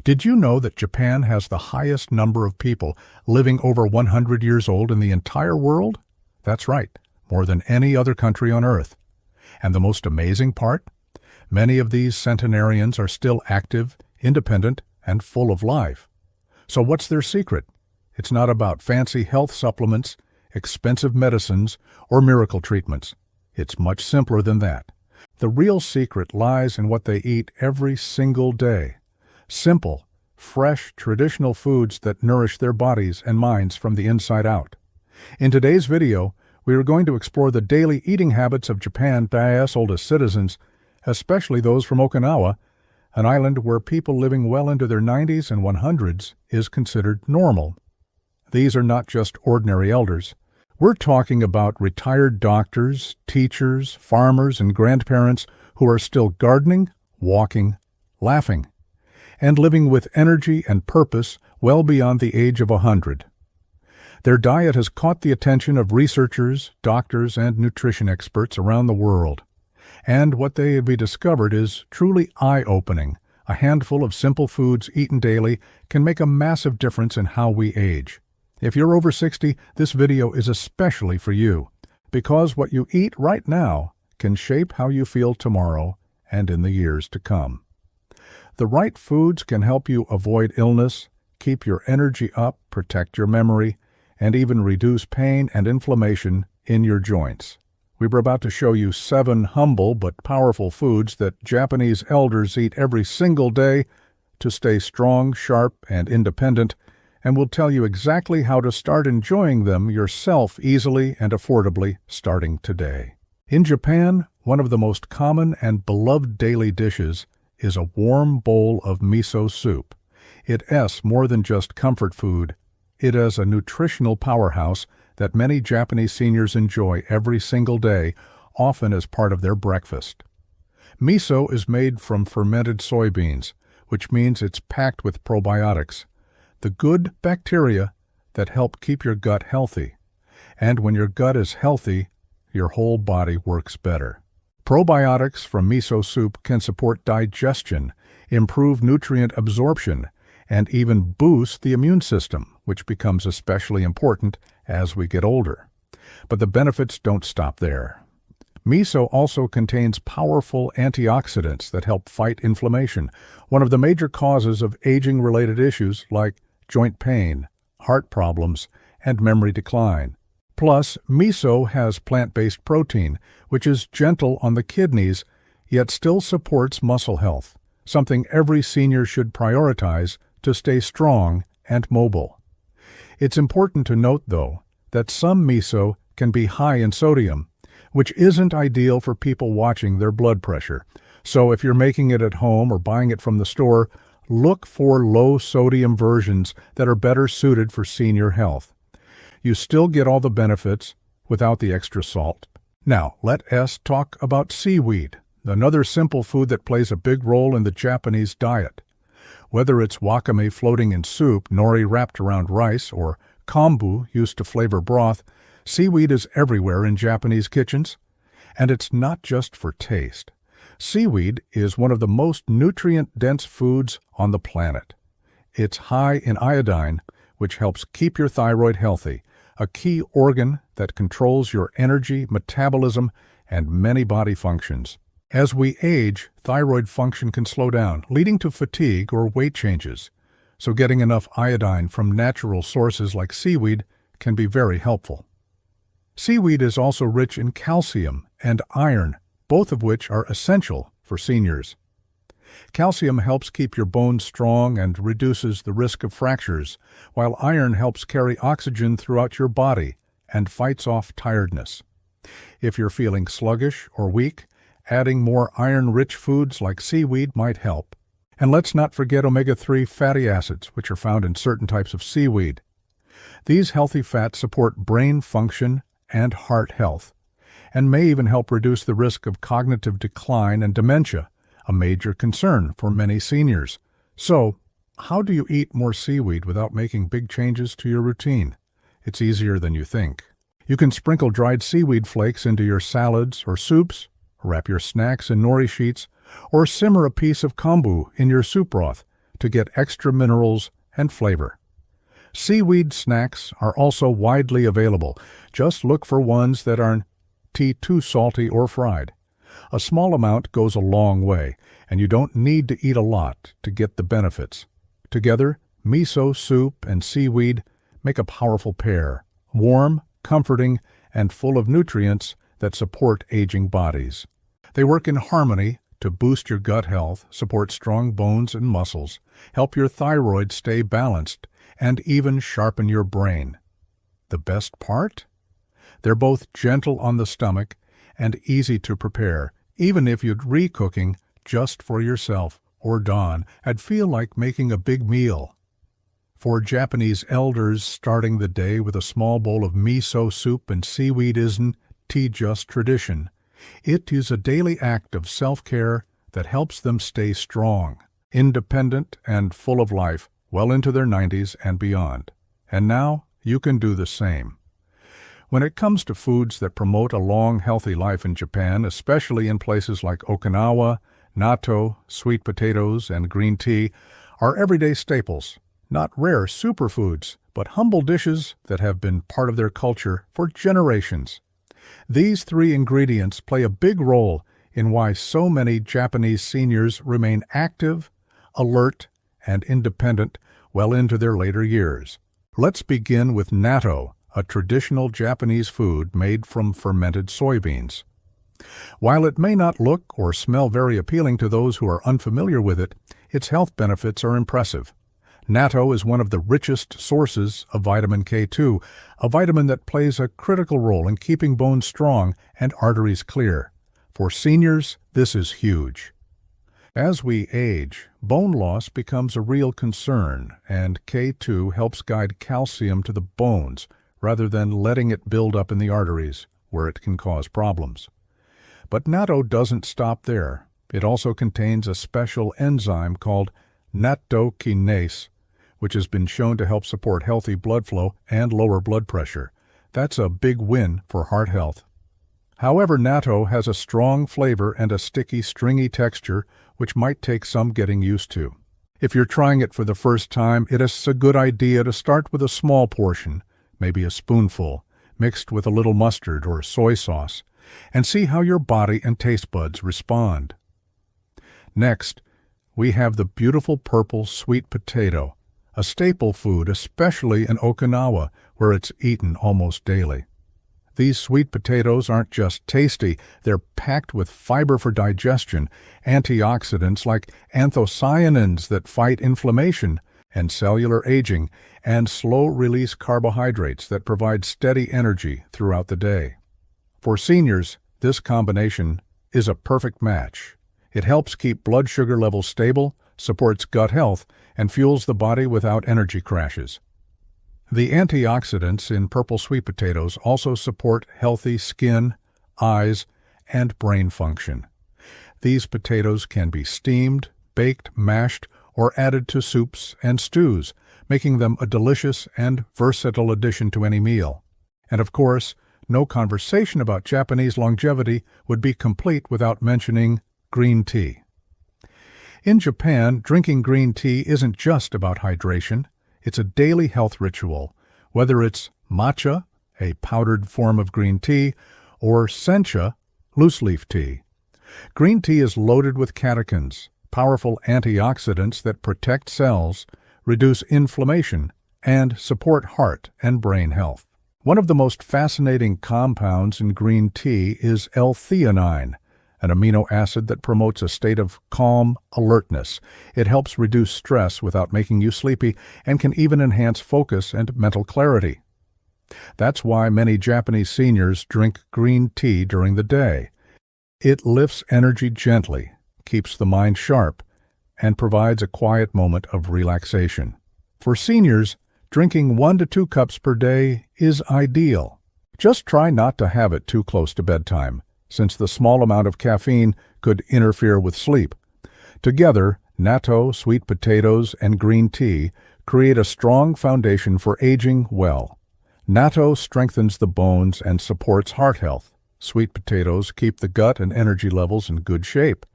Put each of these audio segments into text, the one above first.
Did you know that Japan has the highest number of people living over 100 years old in the entire world? That's right, more than any other country on Earth. And the most amazing part? Many of these centenarians are still active, independent, and full of life. So what's their secret? It's not about fancy health supplements, expensive medicines, or miracle treatments. It's much simpler than that. The real secret lies in what they eat every single day. Simple, fresh, traditional foods that nourish their bodies and minds from the inside out. In today's video, we are going to explore the daily eating habits of Japan's oldest citizens, especially those from Okinawa, an island where people living well into their 90s and 100s is considered normal. These are not just ordinary elders. We're talking about retired doctors, teachers, farmers, and grandparents who are still gardening, walking, laughing, and living with energy and purpose well beyond the age of 100. Their diet has caught the attention of researchers, doctors, and nutrition experts around the world. And what they have discovered is truly eye-opening. A handful of simple foods eaten daily can make a massive difference in how we age. If you're over 60, this video is especially for you, because what you eat right now can shape how you feel tomorrow and in the years to come. The right foods can help you avoid illness, keep your energy up, protect your memory, and even reduce pain and inflammation in your joints. We were about to show you 7 humble but powerful foods that Japanese elders eat every single day to stay strong, sharp, and independent, and we'll tell you exactly how to start enjoying them yourself easily and affordably starting today. In Japan, one of the most common and beloved daily dishes is a warm bowl of miso soup. It's more than just comfort food. It is a nutritional powerhouse that many Japanese seniors enjoy every single day, often as part of their breakfast. Miso is made from fermented soybeans, which means it's packed with probiotics, the good bacteria that help keep your gut healthy. And when your gut is healthy, your whole body works better. Probiotics from miso soup can support digestion, improve nutrient absorption, and even boost the immune system, which becomes especially important as we get older. But the benefits don't stop there. Miso also contains powerful antioxidants that help fight inflammation, one of the major causes of aging-related issues like joint pain, heart problems, and memory decline. Plus, miso has plant-based protein, which is gentle on the kidneys, yet still supports muscle health, something every senior should prioritize to stay strong and mobile. It's important to note, though, that some miso can be high in sodium, which isn't ideal for people watching their blood pressure. So if you're making it at home or buying it from the store, look for low-sodium versions that are better suited for senior health. You still get all the benefits without the extra salt. Now, let us talk about seaweed, another simple food that plays a big role in the Japanese diet. Whether it's wakame floating in soup, nori wrapped around rice, or kombu used to flavor broth, seaweed is everywhere in Japanese kitchens. And it's not just for taste. Seaweed is one of the most nutrient-dense foods on the planet. It's high in iodine, which helps keep your thyroid healthy, a key organ that controls your energy, metabolism, and many body functions. As we age, thyroid function can slow down, leading to fatigue or weight changes. So getting enough iodine from natural sources like seaweed can be very helpful. Seaweed is also rich in calcium and iron, both of which are essential for seniors. Calcium helps keep your bones strong and reduces the risk of fractures, while iron helps carry oxygen throughout your body and fights off tiredness. If you're feeling sluggish or weak, adding more iron-rich foods like seaweed might help. And let's not forget omega-3 fatty acids, which are found in certain types of seaweed. These healthy fats support brain function and heart health, and may even help reduce the risk of cognitive decline and dementia, a major concern for many seniors. So, how do you eat more seaweed without making big changes to your routine? It's easier than you think. You can sprinkle dried seaweed flakes into your salads or soups, wrap your snacks in nori sheets, or simmer a piece of kombu in your soup broth to get extra minerals and flavor. Seaweed snacks are also widely available. Just look for ones that aren't too salty or fried. A small amount goes a long way, and you don't need to eat a lot to get the benefits. Together, miso soup and seaweed make a powerful pair, warm, comforting, and full of nutrients that support aging bodies. They work in harmony to boost your gut health, support strong bones and muscles, help your thyroid stay balanced, and even sharpen your brain. The best part? They're both gentle on the stomach and easy to prepare, even if you'd re-cooking just for yourself or Dawn and feel like making a big meal. For Japanese elders, starting the day with a small bowl of miso soup and seaweed isn't just tradition. It is a daily act of self-care that helps them stay strong, independent, and full of life well into their 90s and beyond. And now you can do the same. When it comes to foods that promote a long, healthy life in Japan, especially in places like Okinawa, natto, sweet potatoes, and green tea, are everyday staples, not rare superfoods, but humble dishes that have been part of their culture for generations. These three ingredients play a big role in why so many Japanese seniors remain active, alert, and independent well into their later years. Let's begin with natto, a traditional Japanese food made from fermented soybeans. While it may not look or smell very appealing to those who are unfamiliar with it, its health benefits are impressive. Natto is one of the richest sources of vitamin K2, a vitamin that plays a critical role in keeping bones strong and arteries clear. For seniors, this is huge. As we age, bone loss becomes a real concern, and K2 helps guide calcium to the bones rather than letting it build up in the arteries, where it can cause problems. But natto doesn't stop there. It also contains a special enzyme called nattokinase, which has been shown to help support healthy blood flow and lower blood pressure. That's a big win for heart health. However, natto has a strong flavor and a sticky, stringy texture, which might take some getting used to. If you're trying it for the first time, it is a good idea to start with a small portion, maybe a spoonful, mixed with a little mustard or soy sauce, and see how your body and taste buds respond. Next, we have the beautiful purple sweet potato, a staple food, especially in Okinawa, where it's eaten almost daily. These sweet potatoes aren't just tasty, they're packed with fiber for digestion, antioxidants like anthocyanins that fight inflammation and cellular aging, and slow-release carbohydrates that provide steady energy throughout the day. For seniors, this combination is a perfect match. It helps keep blood sugar levels stable, supports gut health, and fuels the body without energy crashes. The antioxidants in purple sweet potatoes also support healthy skin, eyes, and brain function. These potatoes can be steamed, baked, mashed, or added to soups and stews, making them a delicious and versatile addition to any meal. And of course, no conversation about Japanese longevity would be complete without mentioning green tea. In Japan, drinking green tea isn't just about hydration. It's a daily health ritual, whether it's matcha, a powdered form of green tea, or sencha, loose-leaf tea. Green tea is loaded with catechins, powerful antioxidants that protect cells, reduce inflammation, and support heart and brain health. One of the most fascinating compounds in green tea is L-theanine, an amino acid that promotes a state of calm alertness. It helps reduce stress without making you sleepy and can even enhance focus and mental clarity. That's why many Japanese seniors drink green tea during the day. It lifts energy gently, keeps the mind sharp, and provides a quiet moment of relaxation. For seniors, drinking 1 to 2 cups per day is ideal. Just try not to have it too close to bedtime, since the small amount of caffeine could interfere with sleep. Together, natto, sweet potatoes, and green tea create a strong foundation for aging well. Natto strengthens the bones and supports heart health. Sweet potatoes keep the gut and energy levels in good shape.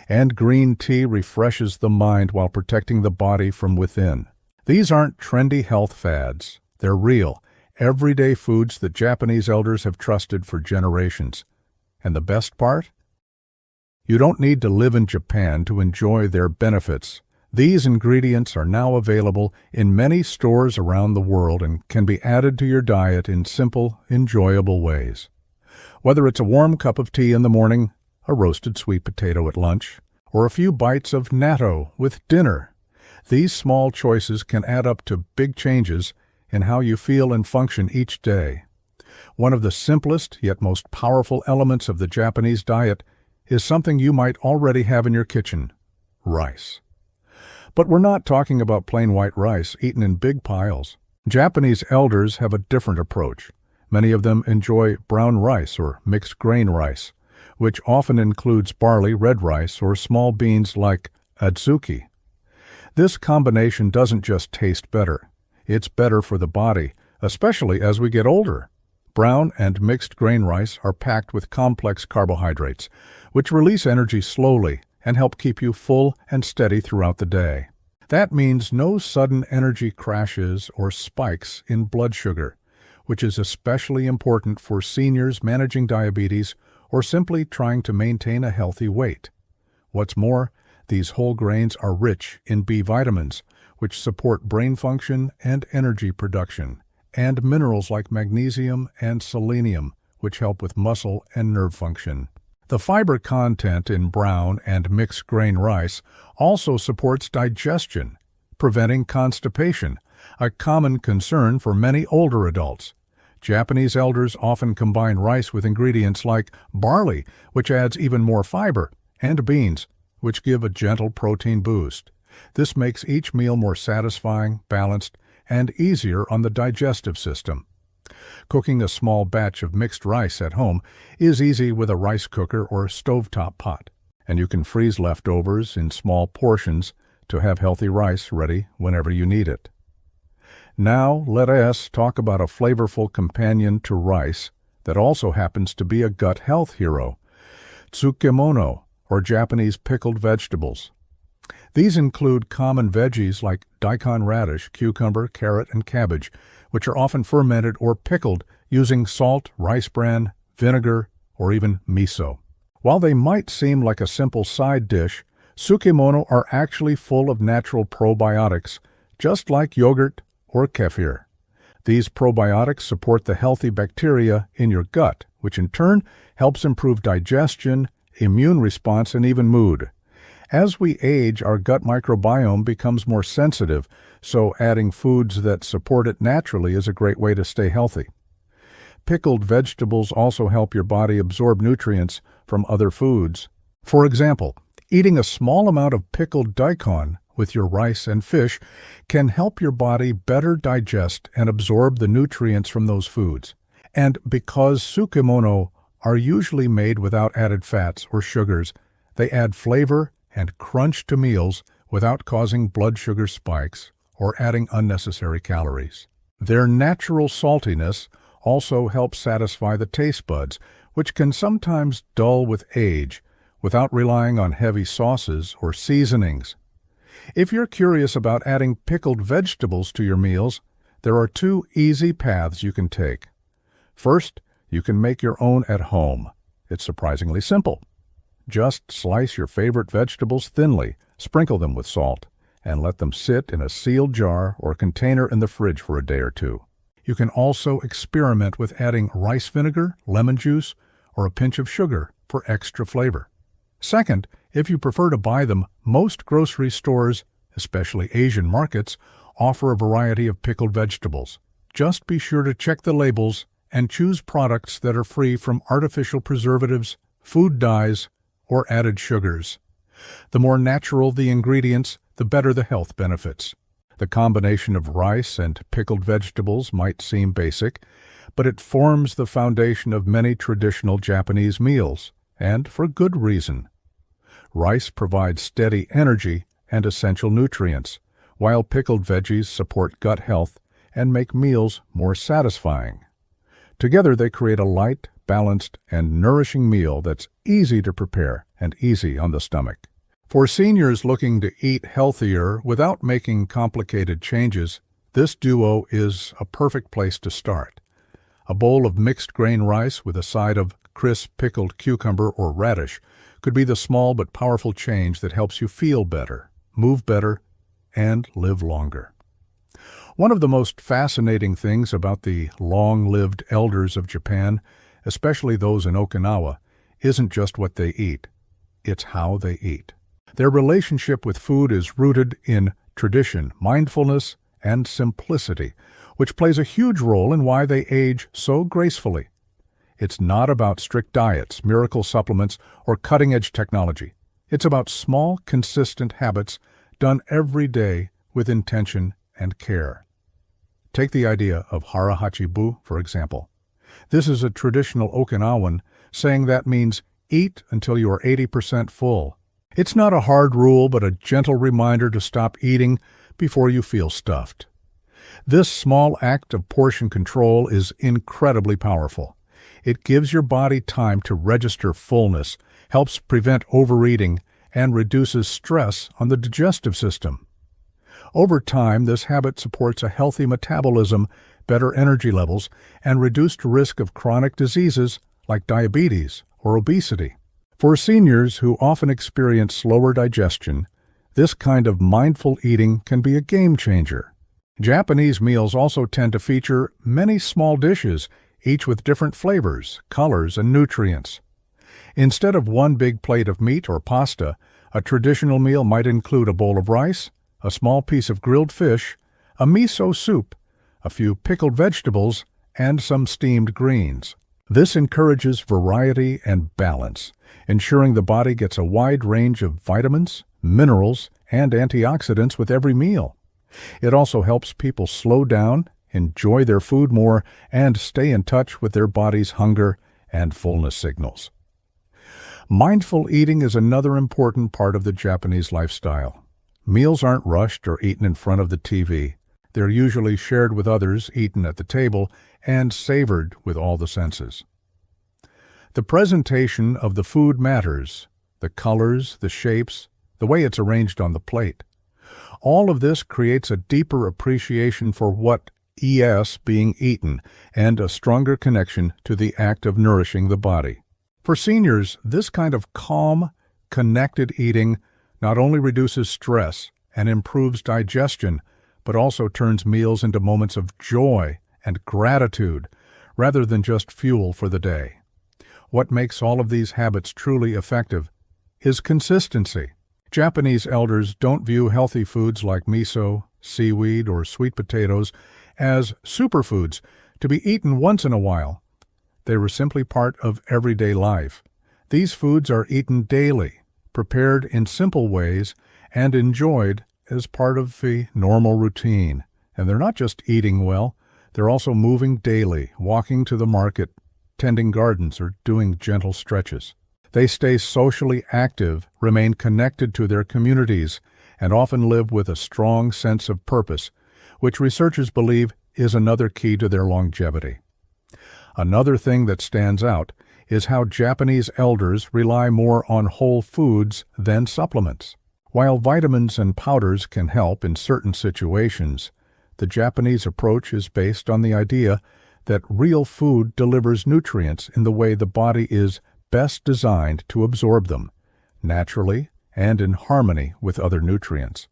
And green tea refreshes the mind while protecting the body from within. These aren't trendy health fads. They're real, everyday foods that Japanese elders have trusted for generations. And the best part? You don't need to live in Japan to enjoy their benefits. These ingredients are now available in many stores around the world and can be added to your diet in simple, enjoyable ways. Whether it's a warm cup of tea in the morning, a roasted sweet potato at lunch, or a few bites of natto with dinner, these small choices can add up to big changes in how you feel and function each day. One of the simplest yet most powerful elements of the Japanese diet is something you might already have in your kitchen: rice. But we're not talking about plain white rice eaten in big piles. Japanese elders have a different approach. Many of them enjoy brown rice or mixed grain rice, which often includes barley, red rice, or small beans like adzuki. This combination doesn't just taste better. It's better for the body, especially as we get older. Brown and mixed grain rice are packed with complex carbohydrates, which release energy slowly and help keep you full and steady throughout the day. That means no sudden energy crashes or spikes in blood sugar, which is especially important for seniors managing diabetes or simply trying to maintain a healthy weight. What's more, these whole grains are rich in B vitamins, which support brain function and energy production, and minerals like magnesium and selenium, which help with muscle and nerve function. The fiber content in brown and mixed grain rice also supports digestion, preventing constipation, a common concern for many older adults. Japanese elders often combine rice with ingredients like barley, which adds even more fiber, and beans, which give a gentle protein boost. This makes each meal more satisfying, balanced, and easier on the digestive system. Cooking a small batch of mixed rice at home is easy with a rice cooker or stovetop pot, and you can freeze leftovers in small portions to have healthy rice ready whenever you need it. Now let us talk about a flavorful companion to rice that also happens to be a gut health hero: tsukemono, or Japanese pickled vegetables. These include common veggies like daikon radish, cucumber, carrot, and cabbage, which are often fermented or pickled using salt, rice bran, vinegar, or even miso. While they might seem like a simple side dish, tsukemono are actually full of natural probiotics, just like yogurt or kefir. These probiotics support the healthy bacteria in your gut, which in turn helps improve digestion, immune response, and even mood. As we age, our gut microbiome becomes more sensitive, so adding foods that support it naturally is a great way to stay healthy. Pickled vegetables also help your body absorb nutrients from other foods. For example, eating a small amount of pickled daikon with your rice and fish can help your body better digest and absorb the nutrients from those foods. And because tsukemono are usually made without added fats or sugars, they add flavor and crunch to meals without causing blood sugar spikes or adding unnecessary calories. Their natural saltiness also helps satisfy the taste buds, which can sometimes dull with age, without relying on heavy sauces or seasonings. If you're curious about adding pickled vegetables to your meals, there are two easy paths you can take. First, you can make your own at home. It's surprisingly simple. Just slice your favorite vegetables thinly, sprinkle them with salt, and let them sit in a sealed jar or container in the fridge for a day or two. You can also experiment with adding rice vinegar, lemon juice, or a pinch of sugar for extra flavor. Second, if you prefer to buy them, most grocery stores, especially Asian markets, offer a variety of pickled vegetables. Just be sure to check the labels and choose products that are free from artificial preservatives, food dyes, or added sugars. The more natural the ingredients, the better the health benefits. The combination of rice and pickled vegetables might seem basic, but it forms the foundation of many traditional Japanese meals, and for good reason. Rice provides steady energy and essential nutrients, while pickled veggies support gut health and make meals more satisfying. Together they create a light, balanced, and nourishing meal that's easy to prepare and easy on the stomach. For seniors looking to eat healthier without making complicated changes, this duo is a perfect place to start. A bowl of mixed grain rice with a side of crisp pickled cucumber or radish could be the small but powerful change that helps you feel better, move better, and live longer. One of the most fascinating things about the long-lived elders of Japan, especially those in Okinawa, isn't just what they eat, it's how they eat. Their relationship with food is rooted in tradition, mindfulness, and simplicity, which plays a huge role in why they age so gracefully. It's not about strict diets, miracle supplements, or cutting-edge technology. It's about small, consistent habits done every day with intention and care. Take the idea of hara hachibu, for example. This is a traditional Okinawan saying that means eat until you are 80% full. It's not a hard rule, but a gentle reminder to stop eating before you feel stuffed. This small act of portion control is incredibly powerful. It gives your body time to register fullness, helps prevent overeating, and reduces stress on the digestive system. Over time, this habit supports a healthy metabolism, better energy levels, and reduced risk of chronic diseases like diabetes or obesity. For seniors who often experience slower digestion, this kind of mindful eating can be a game changer. Japanese meals also tend to feature many small dishes, each with different flavors, colors, and nutrients. Instead of one big plate of meat or pasta, a traditional meal might include a bowl of rice, a small piece of grilled fish, a miso soup, a few pickled vegetables, and some steamed greens. This encourages variety and balance, ensuring the body gets a wide range of vitamins, minerals, and antioxidants with every meal. It also helps people slow down, enjoy their food more, and stay in touch with their body's hunger and fullness signals. Mindful eating is another important part of the Japanese lifestyle. Meals aren't rushed or eaten in front of the TV. They're usually shared with others, eaten at the table, and savored with all the senses. The presentation of the food matters, the colors, the shapes, the way it's arranged on the plate. All of this creates a deeper appreciation for what is being eaten and a stronger connection to the act of nourishing the body. For seniors, this kind of calm, connected eating not only reduces stress and improves digestion, but also turns meals into moments of joy and gratitude rather than just fuel for the day. What makes all of these habits truly effective is consistency. Japanese elders don't view healthy foods like miso, seaweed, or sweet potatoes as superfoods to be eaten once in a while. They were simply part of everyday life. These foods are eaten daily, prepared in simple ways, and enjoyed as part of the normal routine. And they're not just eating well, they're also moving daily, walking to the market, tending gardens, or doing gentle stretches. They stay socially active, remain connected to their communities, and often live with a strong sense of purpose, which researchers believe is another key to their longevity. Another thing that stands out is how Japanese elders rely more on whole foods than supplements. While vitamins and powders can help in certain situations, the Japanese approach is based on the idea that real food delivers nutrients in the way the body is best designed to absorb them, naturally and in harmony with other nutrients.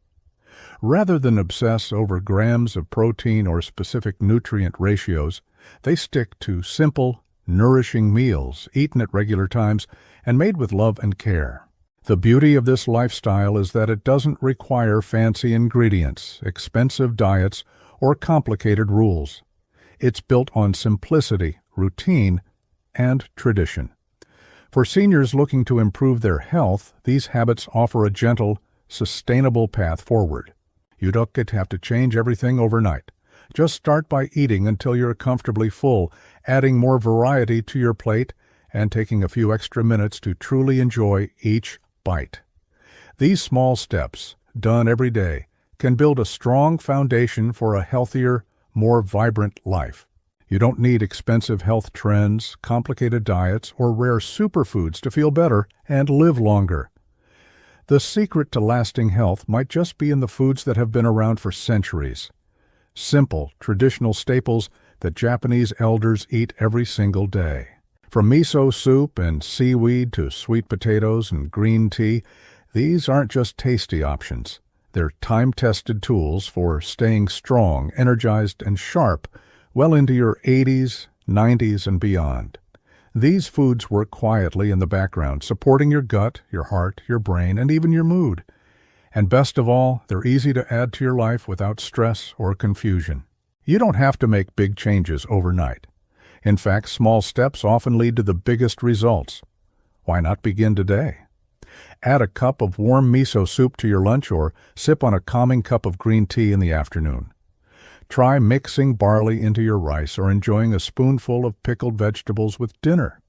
Rather than obsess over grams of protein or specific nutrient ratios, they stick to simple, nourishing meals eaten at regular times and made with love and care. The beauty of this lifestyle is that it doesn't require fancy ingredients, expensive diets, or complicated rules. It's built on simplicity, routine, and tradition. For seniors looking to improve their health, these habits offer a gentle, sustainable path forward. You don't have to change everything overnight. Just start by eating until you're comfortably full, adding more variety to your plate, and taking a few extra minutes to truly enjoy each bite. These small steps, done every day, can build a strong foundation for a healthier, more vibrant life. You don't need expensive health trends, complicated diets, or rare superfoods to feel better and live longer. The secret to lasting health might just be in the foods that have been around for centuries. Simple, traditional staples that Japanese elders eat every single day. From miso soup and seaweed to sweet potatoes and green tea, these aren't just tasty options. They're time-tested tools for staying strong, energized, and sharp well into your 80s, 90s, and beyond. These foods work quietly in the background, supporting your gut, your heart, your brain, and even your mood. And best of all, they're easy to add to your life without stress or confusion. You don't have to make big changes overnight. In fact, small steps often lead to the biggest results. Why not begin today? Add a cup of warm miso soup to your lunch or sip on a calming cup of green tea in the afternoon. Try mixing barley into your rice or enjoying a spoonful of pickled vegetables with dinner.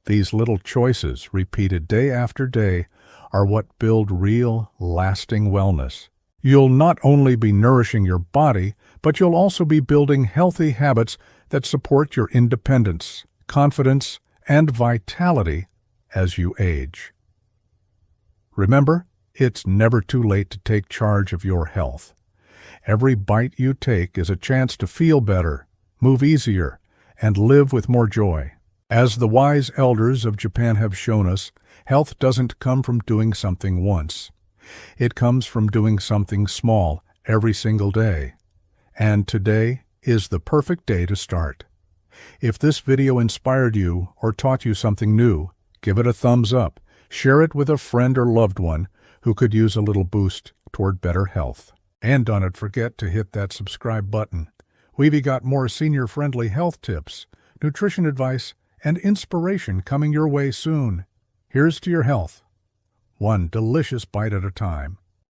These little choices, repeated day after day, are what build real, lasting wellness. You'll not only be nourishing your body, but you'll also be building healthy habits that support your independence, confidence, and vitality as you age. Remember, it's never too late to take charge of your health. Every bite you take is a chance to feel better, move easier, and live with more joy. As the wise elders of Japan have shown us, health doesn't come from doing something once. It comes from doing something small every single day. And today is the perfect day to start. If this video inspired you or taught you something new, give it a thumbs up. Share it with a friend or loved one who could use a little boost toward better health. And don't forget to hit that subscribe button. We've got more senior-friendly health tips, nutrition advice, and inspiration coming your way soon. Here's to your health, one delicious bite at a time.